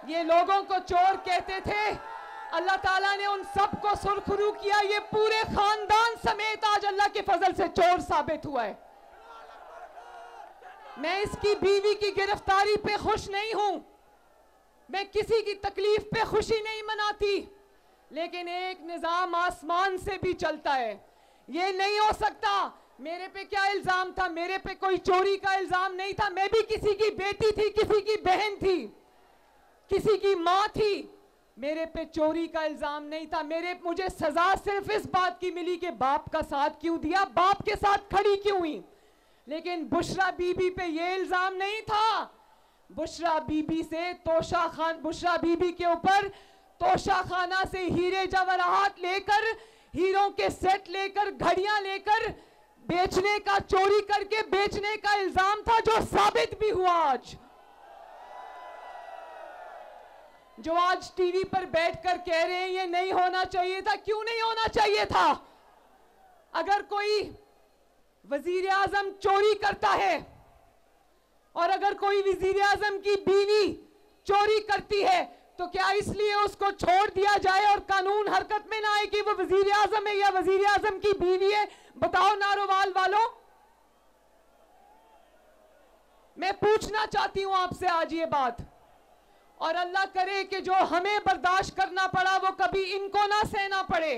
ये लोगों को चोर कहते थे, अल्लाह ताला ने उन सब को सुरखरू किया। ये पूरे खानदान समेत आज अल्लाह के फजल से चोर साबित हुआ है। मैं इसकी बीवी की गिरफ्तारी पे खुश नहीं हूं, मैं किसी की तकलीफ पे खुशी नहीं मनाती, लेकिन एक निजाम आसमान से भी चलता है। ये नहीं हो सकता। मेरे पे क्या इल्जाम था? मेरे पे कोई चोरी का इल्जाम नहीं था। मैं भी किसी की बेटी थी, किसी की बहन थी, किसी की मां थी। मेरे पे चोरी का इल्जाम नहीं था। मुझे सजा सिर्फ इस बात की मिली कि बाप का साथ क्यों दिया, बाप के साथ खड़ी क्यों हुई। लेकिन बुशरा बीबी पे ये इल्जाम नहीं था। बुशरा बीबी के ऊपर तोशा खाना से हीरे जवाहरात लेकर, हीरों के सेट लेकर, घड़ियां लेकर बेचने का, चोरी करके बेचने का इल्जाम था, जो साबित भी हुआ। आज जो आज टीवी पर बैठकर कह रहे हैं ये नहीं होना चाहिए था, क्यों नहीं होना चाहिए था? अगर कोई वजीर आजम चोरी करता है और अगर कोई वजीर आजम की बीवी चोरी करती है, तो क्या इसलिए उसको छोड़ दिया जाए और कानून हरकत में ना आए कि वो वजीर आजम है या वजीर आजम की बीवी है? बताओ नारोवाल वालों। मैं पूछना चाहती हूं आपसे आज ये बात, और अल्लाह करे कि जो हमें बर्दाश्त करना पड़ा वो कभी इनको ना सहना पड़े।